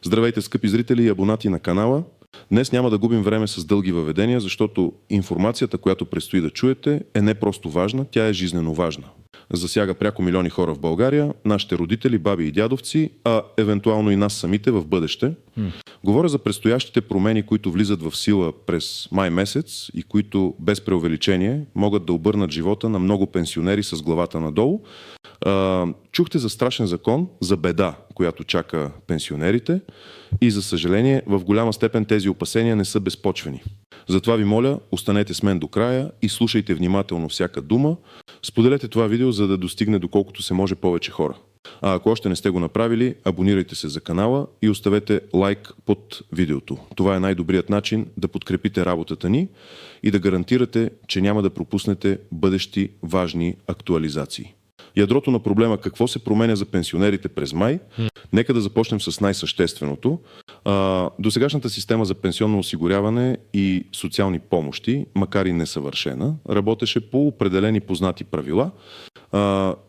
Здравейте, скъпи зрители и абонати на канала. Днес няма да губим време с дълги въведения, защото информацията, която предстои да чуете, е не просто важна, тя е жизнено важна. Засяга пряко милиони хора в България, нашите родители, баби и дядовци, а евентуално и нас самите в бъдеще. Говоря за предстоящите промени, които влизат в сила през май месец и които без преувеличение могат да обърнат живота на много пенсионери с главата надолу. Чухте за страшен закон, за беда, която чака пенсионерите и за съжаление в голяма степен тези опасения не са безпочвени. Затова ви моля, останете с мен до края и слушайте внимателно всяка дума. Споделете това видео, за да достигне доколкото се може повече хора. А ако още не сте го направили, абонирайте се за канала и оставете лайк под видеото. Това е най-добрият начин да подкрепите работата ни и да гарантирате, че няма да пропуснете бъдещи важни актуализации. Ядрото на проблема какво се променя за пенсионерите през май, нека да започнем с най-същественото. Досегашната система за пенсионно осигуряване и социални помощи, макар и несъвършена, работеше по определени познати правила.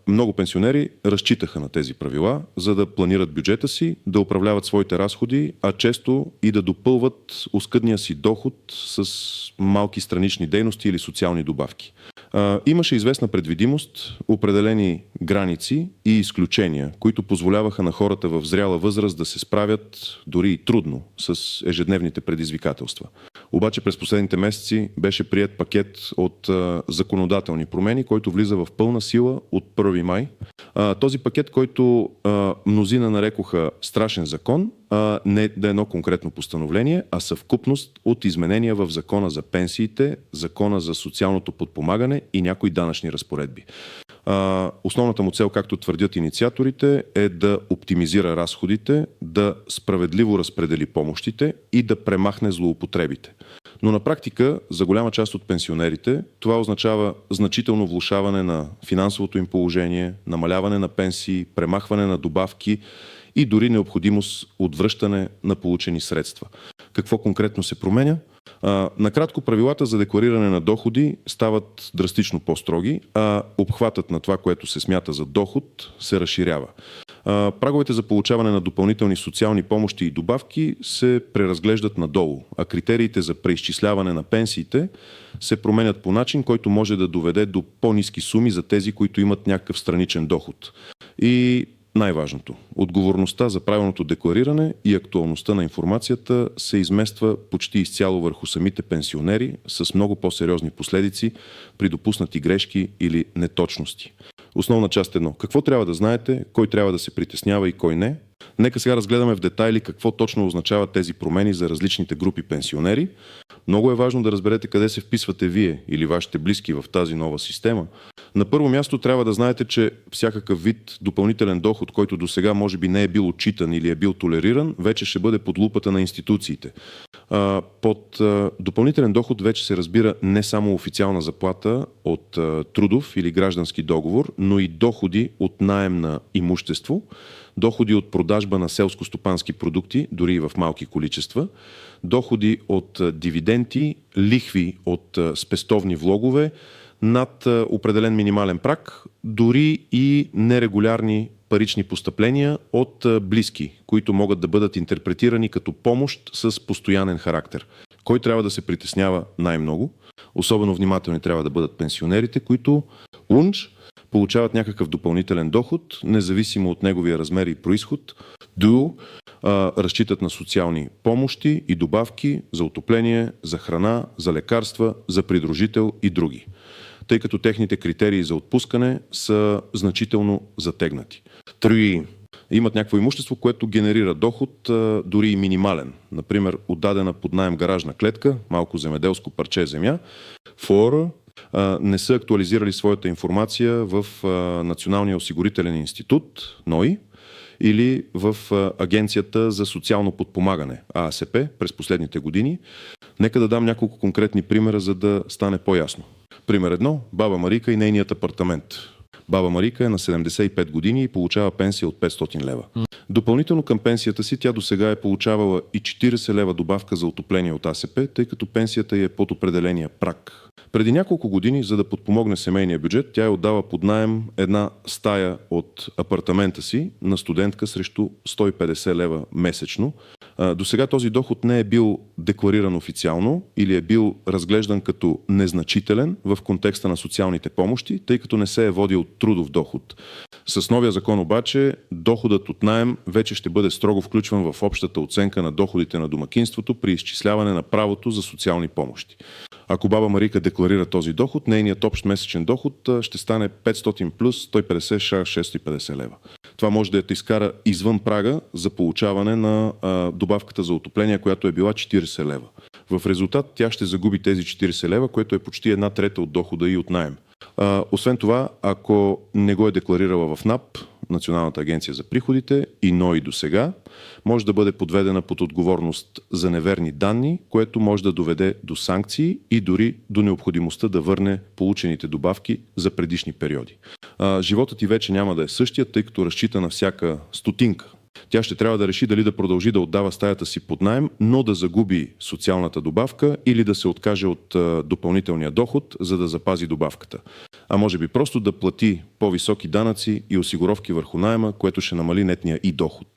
Много пенсионери разчитаха на тези правила, за да планират бюджета си, да управляват своите разходи, а често и да допълват оскъдния си доход с малки странични дейности или социални добавки. Имаше известна предвидимост, определени граници и изключения, които позволяваха на хората в зряла възраст да се справят дори и трудно с ежедневните предизвикателства. Обаче през последните месеци беше приет пакет от законодателни промени, който влиза в пълна сила от 1 май. Този пакет, който мнозина нарекоха страшен закон, не да е едно конкретно постановление, а съвкупност от изменения в закона за пенсиите, закона за социалното подпомагане и някои данъчни разпоредби. Основната му цел, както твърдят инициаторите, е да оптимизира разходите, да справедливо разпредели помощите и да премахне злоупотребите. Но на практика, за голяма част от пенсионерите, това означава значително влошаване на финансовото им положение, намаляване на пенсии, премахване на добавки и дори необходимост от връщане на получени средства. Какво конкретно се променя? Накратко, правилата за деклариране на доходи стават драстично по-строги, а обхватът на това, което се смята за доход, се разширява. Праговете за получаване на допълнителни социални помощи и добавки се преразглеждат надолу, а критериите за преизчисляване на пенсиите се променят по начин, който може да доведе до по-ниски суми за тези, които имат някакъв страничен доход. И най-важното, отговорността за правилното деклариране и актуалността на информацията се измества почти изцяло върху самите пенсионери с много по-сериозни последици при допуснати грешки или неточности. Основна част 1. Какво трябва да знаете, кой трябва да се притеснява и кой не? Нека сега разгледаме в детайли какво точно означават тези промени за различните групи пенсионери. Много е важно да разберете къде се вписвате вие или вашите близки в тази нова система. На първо място трябва да знаете, че всякакъв вид допълнителен доход, който досега може би не е бил отчитан или е бил толериран, вече ще бъде под лупата на институциите. Под допълнителен доход вече се разбира не само официална заплата от трудов или граждански договор, но и доходи от наем на имущество, доходи от продажба на селско-стопански продукти, дори и в малки количества, доходи от дивиденти, лихви от спестовни влогове, над определен минимален праг, дори и нерегулярни парични постъпления от близки, които могат да бъдат интерпретирани като помощ с постоянен характер. Кой трябва да се притеснява най-много? Особено внимателни трябва да бъдат пенсионерите, които получават някакъв допълнителен доход, независимо от неговия размер и происход, разчитат на социални помощи и добавки за отопление, за храна, за лекарства, за придружител и други, тъй като техните критерии за отпускане са значително затегнати. 3. Имат някакво имущество, което генерира доход, дори и минимален. Например, отдадена под наем гаражна клетка, малко земеделско парче земя. 4. Не са актуализирали своята информация в Националния осигурителен институт, НОИ, или в Агенцията за социално подпомагане, АСП, през последните години. Нека да дам няколко конкретни примера, за да стане по-ясно. Пример 1. Баба Марика и нейният апартамент. Баба Марика е на 75 години и получава пенсия от 500 лева. Допълнително към пенсията си тя досега е получавала и 40 лева добавка за отопление от АСП, тъй като пенсията й е под определения праг. Преди няколко години, за да подпомогне семейния бюджет, тя е отдала под наем една стая от апартамента си на студентка срещу 150 лева месечно. Досега този доход не е бил деклариран официално или е бил разглеждан като незначителен в контекста на социалните помощи, тъй като не се е водил трудов доход. С новия закон обаче доходът от наем вече ще бъде строго включван в общата оценка на доходите на домакинството при изчисляване на правото за социални помощи. Ако баба Марика декларира този доход, нейният общ месечен доход ще стане 500 плюс 150 650 лева. Това може да я изкара извън прага за получаване на добавката за отопление, която е била 40 лева. В резултат тя ще загуби тези 40 лева, което е почти 1/3 от дохода и от наем. Освен това, ако не го е декларирала в НАП, Националната агенция за приходите, и НОИ досега, може да бъде подведена под отговорност за неверни данни, което може да доведе до санкции и дори до необходимостта да върне получените добавки за предишни периоди. Животът ти вече няма да е същия, тъй като разчита на всяка стотинка. Тя ще трябва да реши дали да продължи да отдава стаята си под наем, но да загуби социалната добавка или да се откаже от допълнителния доход, за да запази добавката. А може би просто да плати по-високи данъци и осигуровки върху наема, което ще намали нетния и доход.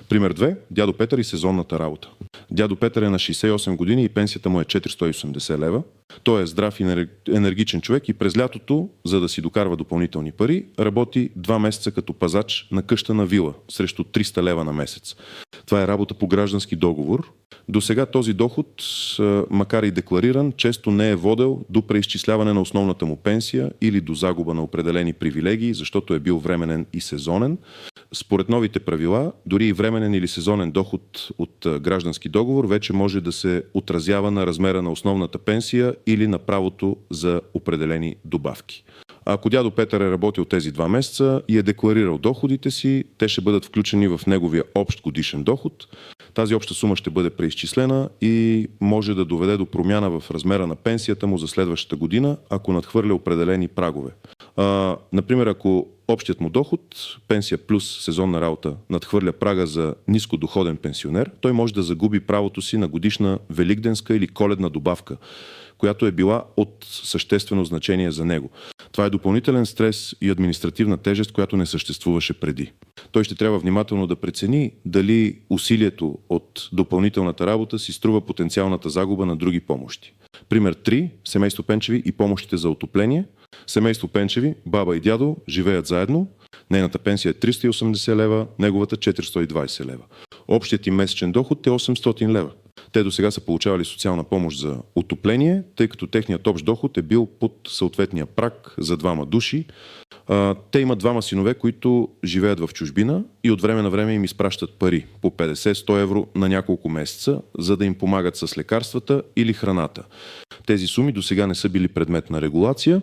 Пример 2. Дядо Петър и сезонната работа. Дядо Петър е на 68 години и пенсията му е 480 лева. Той е здрав и енергичен човек и през лятото, за да си докарва допълнителни пари, работи 2 месеца като пазач на къща на вила срещу 300 лева на месец. Това е работа по граждански договор. До сега този доход, макар и деклариран, често не е водел до преизчисляване на основната му пенсия или до загуба на определени привилегии, защото е бил временен и сезонен. Според новите правила, дори и временен или сезонен доход от граждански договор вече може да се отразява на размера на основната пенсия или на правото за определени добавки. Ако дядо Петър е работил тези 2 месеца и е декларирал доходите си, те ще бъдат включени в неговия общ годишен доход. Тази обща сума ще бъде преизчислена и може да доведе до промяна в размера на пенсията му за следващата година, ако надхвърля определени прагове. Например, ако общият му доход, пенсия плюс сезонна работа, надхвърля прага за нискодоходен пенсионер, той може да загуби правото си на годишна великденска или коледна добавка, която е била от съществено значение за него. Това е допълнителен стрес и административна тежест, която не съществуваше преди. Той ще трябва внимателно да прецени дали усилието от допълнителната работа си струва потенциалната загуба на други помощи. Пример 3. Семейство Пенчеви и помощите за отопление. Семейство Пенчеви, баба и дядо живеят заедно. Нейната пенсия е 380 лева, неговата 420 лева. Общият им месечен доход е 800 лева. Те досега са получавали социална помощ за отопление, тъй като техният общ доход е бил под съответния праг за 2 души. Те имат 2 синове, които живеят в чужбина и от време на време им изпращат пари по 50-100 евро на няколко месеца, за да им помагат с лекарствата или храната. Тези суми досега не са били предмет на регулация.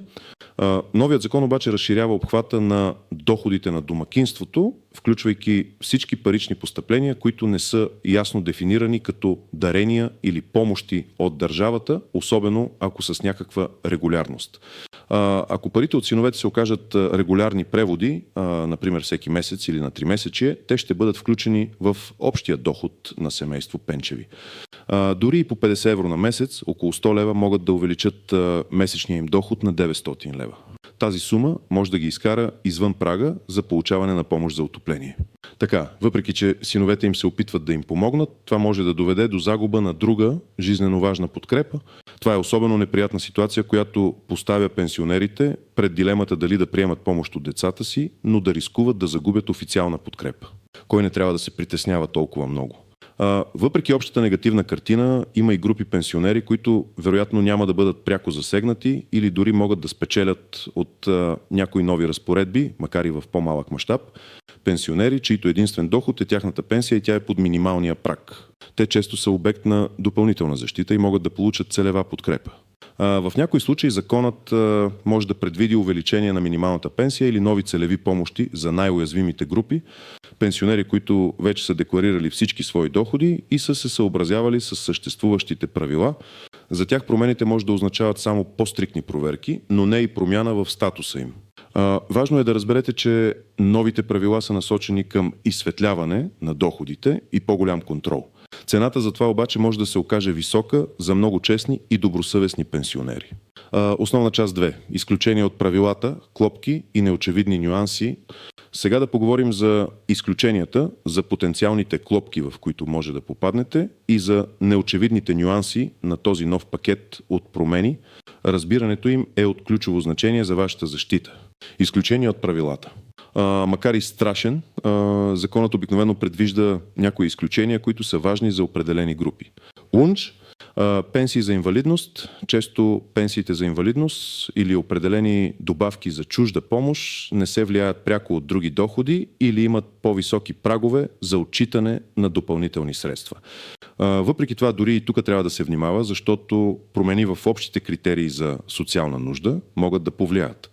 Новият закон обаче разширява обхвата на доходите на домакинството, включвайки всички парични постъпления, които не са ясно дефинирани като дарения или помощи от държавата, особено ако с някаква регулярност. Ако парите от синовете се окажат регулярни преводи, например всеки месец или на 3 месечие, те ще бъдат включени в общия доход на семейство Пенчеви. Дори и по 50 евро на месец, около 100 лева могат да увеличат месечния им доход на 900 лева. Тази сума може да ги изкара извън прага за получаване на помощ за отопление. Така, въпреки че синовете им се опитват да им помогнат, това може да доведе до загуба на друга жизнено важна подкрепа. Това е особено неприятна ситуация, която поставя пенсионерите пред дилемата дали да приемат помощ от децата си, но да рискуват да загубят официална подкрепа. Кой не трябва да се притеснява толкова много? Въпреки общата негативна картина, има и групи пенсионери, които вероятно няма да бъдат пряко засегнати или дори могат да спечелят от някои нови разпоредби, макар и в по-малък мащаб. Пенсионери, чието единствен доход е тяхната пенсия и тя е под минималния праг. Те често са обект на допълнителна защита и могат да получат целева подкрепа. В някои случаи законът може да предвиди увеличение на минималната пенсия или нови целеви помощи за най-уязвимите групи, пенсионери, които вече са декларирали всички свои доходи и са се съобразявали с съществуващите правила. За тях промените може да означават само по-стриктни проверки, но не и промяна в статуса им. Важно е да разберете, че новите правила са насочени към изсветляване на доходите и по-голям контрол. Цената за това обаче може да се окаже висока за много честни и добросъвестни пенсионери. Основна част 2. Изключения от правилата, клопки и неочевидни нюанси. Сега да поговорим за изключенията, за потенциалните клопки, в които може да попаднете, и за неочевидните нюанси на този нов пакет от промени. Разбирането им е от ключово значение за вашата защита. Изключения от правилата. Макар и страшен, законът обикновено предвижда някои изключения, които са важни за определени групи. УНЧ, пенсии за инвалидност, често пенсиите за инвалидност или определени добавки за чужда помощ не се влияят пряко от други доходи или имат по-високи прагове за отчитане на допълнителни средства. Въпреки това, дори и тук трябва да се внимава, защото промени в общите критерии за социална нужда могат да повлияят.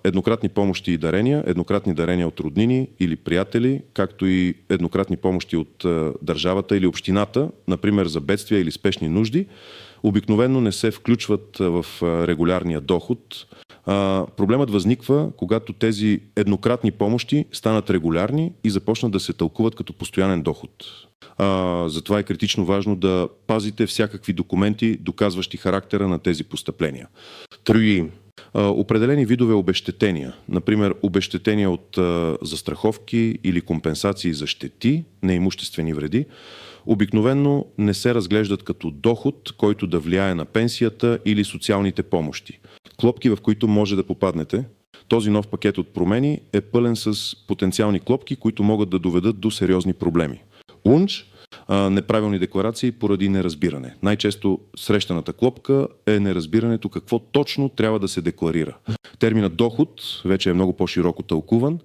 Еднократни помощи и дарения, еднократни дарения от роднини или приятели, както и еднократни помощи от държавата или общината, например за бедствия или спешни нужди, обикновено не се включват в регулярния доход. Проблемът възниква, когато тези еднократни помощи станат регулярни и започнат да се тълкуват като постоянен доход. Затова е критично важно да пазите всякакви документи, доказващи характера на тези постъпления. Определени видове обезщетения, например обезщетения от застраховки или компенсации за щети, неимуществени вреди, обикновено не се разглеждат като доход, който да влияе на пенсията или социалните помощи. Клопки, в които може да попаднете. Този нов пакет от промени е пълен с потенциални клопки, които могат да доведат до сериозни проблеми. УНЧ, неправилни декларации поради неразбиране. Най-често срещаната клопка е неразбирането какво точно трябва да се декларира. Терминът доход вече е много по-широко тълкуван.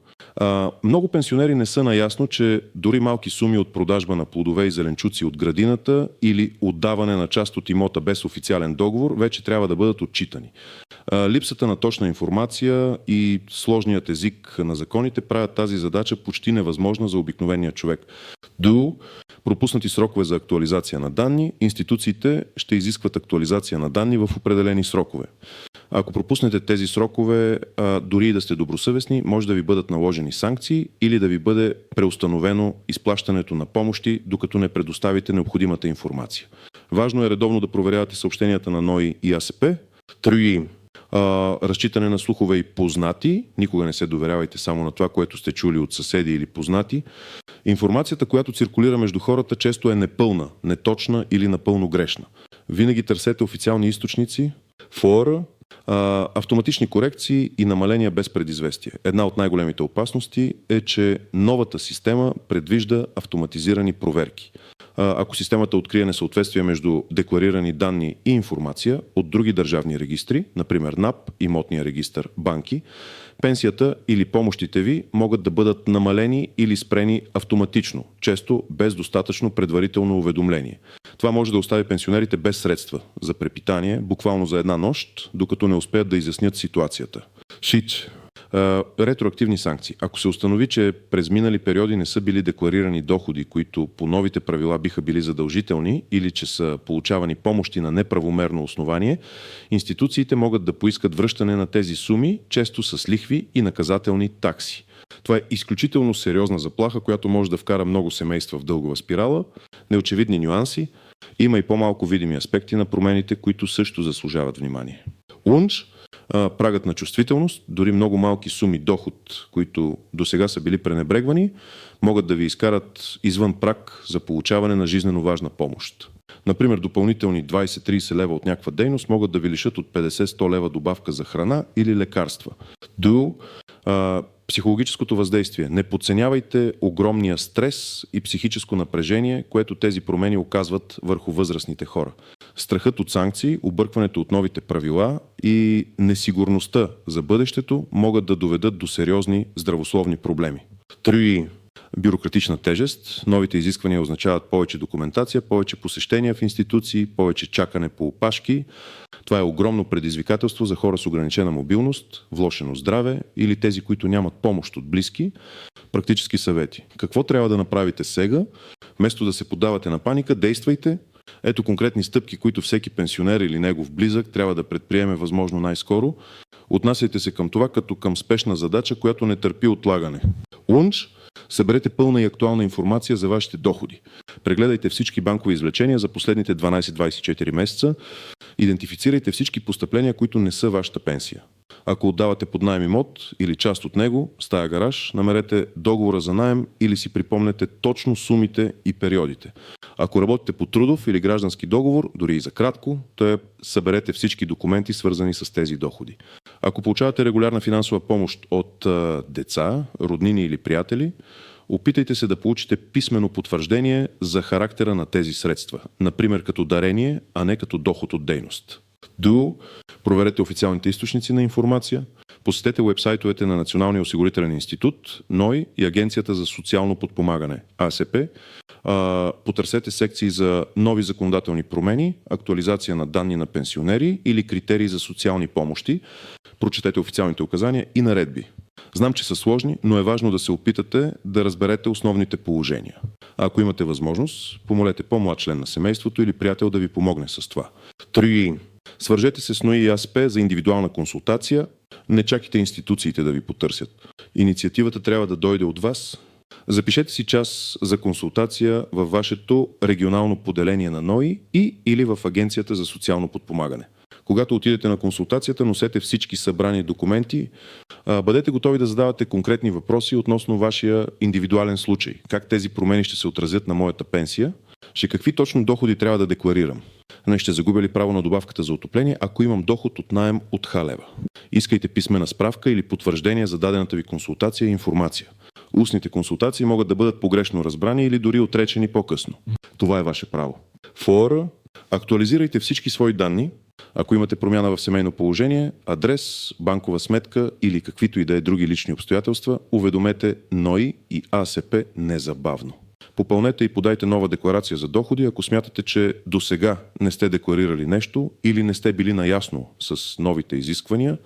Много пенсионери не са наясно, че дори малки суми от продажба на плодове и зеленчуци от градината или отдаване на част от имота без официален договор вече трябва да бъдат отчитани. Липсата на точна информация и сложният език на законите правят тази задача почти невъзможна за обикновения човек. Пропуснати срокове за актуализация на данни, институциите ще изискват актуализация на данни в определени срокове. Ако пропуснете тези срокове, дори и да сте добросъвестни, може да ви бъдат наложени санкции или да ви бъде преустановено изплащането на помощи, докато не предоставите необходимата информация. Важно е редовно да проверявате съобщенията на НОИ и АСП. Разчитане на слухове и познати. Никога не се доверявайте само на това, което сте чули от съседи или познати. Информацията, която циркулира между хората, често е непълна, неточна или напълно грешна. Винаги търсете официални източници, фора, автоматични корекции и намаления без предизвестие. Една от най-големите опасности е, че новата система предвижда автоматизирани проверки. Ако системата открие несъответствие между декларирани данни и информация от други държавни регистри, например НАП, имотния регистър, банки, пенсията или помощите ви могат да бъдат намалени или спрени автоматично, често без достатъчно предварително уведомление. Това може да остави пенсионерите без средства за препитание, буквално за една нощ, докато не успеят да изяснят ситуацията. Ретроактивни санкции. Ако се установи, че през минали периоди не са били декларирани доходи, които по новите правила биха били задължителни, или че са получавани помощи на неправомерно основание, институциите могат да поискат връщане на тези суми, често с лихви и наказателни такси. Това е изключително сериозна заплаха, която може да вкара много семейства в дългова спирала, неочевидни нюанси, има и по-малко видими аспекти на промените, които също заслужават внимание. УНЧ, прагът на чувствителност, дори много малки суми доход, които досега са били пренебрегвани, могат да ви изкарат извън праг за получаване на жизнено важна помощ. Например, допълнителни 20-30 лева от някаква дейност могат да ви лишат от 50-100 лева добавка за храна или лекарства. Психологическото въздействие. Не подценявайте огромния стрес и психическо напрежение, което тези промени оказват върху възрастните хора. Страхът от санкции, объркването от новите правила и несигурността за бъдещето могат да доведат до сериозни здравословни проблеми. Бюрократична тежест. Новите изисквания означават повече документация, повече посещения в институции, повече чакане по опашки. Това е огромно предизвикателство за хора с ограничена мобилност, влошено здраве или тези, които нямат помощ от близки. Практически съвети. Какво трябва да направите сега? Вместо да се поддавате на паника, действайте, Ето конкретни стъпки, които всеки пенсионер или негов близък трябва да предприеме възможно най-скоро. Отнасяйте се към това като към спешна задача, която не търпи отлагане. Лънч. Съберете пълна и актуална информация за вашите доходи. Прегледайте всички банкови извлечения за последните 12-24 месеца. Идентифицирайте всички постъпления, които не са вашата пенсия. Ако отдавате под наем имот или част от него, стая гараж, намерете договора за наем или си припомнете точно сумите и периодите. Ако работите по трудов или граждански договор, дори и за кратко, то съберете всички документи, свързани с тези доходи. Ако получавате регулярна финансова помощ от деца, роднини или приятели, опитайте се да получите писмено потвърждение за характера на тези средства, например като дарение, а не като доход от дейност. Проверете официалните източници на информация, посетете уебсайтовете на Националния осигурителен институт, НОИ и Агенцията за социално подпомагане, АСП. Потърсете секции за нови законодателни промени, актуализация на данни на пенсионери или критерии за социални помощи. Прочетете официалните указания и наредби. Знам, че са сложни, но е важно да се опитате да разберете основните положения. А ако имате възможност, помолете по-млад член на семейството или приятел да ви помогне с това. 3. Свържете се с НОИ и АСП за индивидуална консултация. Не чакайте институциите да ви потърсят. Инициативата трябва да дойде от вас. Запишете си час за консултация във вашето регионално поделение на НОИ или в Агенцията за социално подпомагане. Когато отидете на консултацията, носете всички събрани документи. Бъдете готови да задавате конкретни въпроси относно вашия индивидуален случай. Как тези промени ще се отразят на моята пенсия? Какви точно доходи трябва да декларирам? Ще загубя ли право на добавката за отопление, ако имам доход от наем от 1000 лева? Искайте писмена справка или потвърждение за дадената ви консултация и информация. Устните консултации могат да бъдат погрешно разбрани или дори отречени по-късно. Това е ваше право. 4. Актуализирайте всички свои данни. Ако имате промяна в семейно положение, адрес, банкова сметка или каквито и да е други лични обстоятелства, уведомете НОИ и АСП незабавно. Попълнете и подайте нова декларация за доходи, ако смятате, че досега не сте декларирали нещо или не сте били наясно с новите изисквания.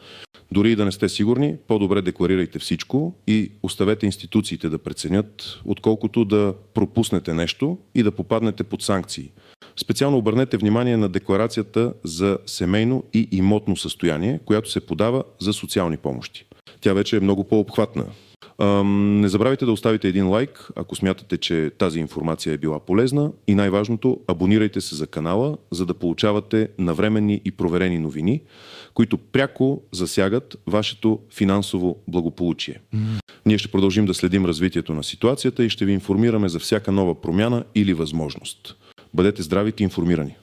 Дори и да не сте сигурни, по-добре декларирайте всичко и оставете институциите да преценят, отколкото да пропуснете нещо и да попаднете под санкции. Специално обърнете внимание на декларацията за семейно и имотно състояние, която се подава за социални помощи. Тя вече е много по-обхватна. Не забравяйте да оставите един лайк, ако смятате, че тази информация е била полезна и най-важното, абонирайте се за канала, за да получавате навременни и проверени новини, които пряко засягат вашето финансово благополучие. Ние ще продължим да следим развитието на ситуацията и ще ви информираме за всяка нова промяна или възможност. Бъдете здрави и информирани.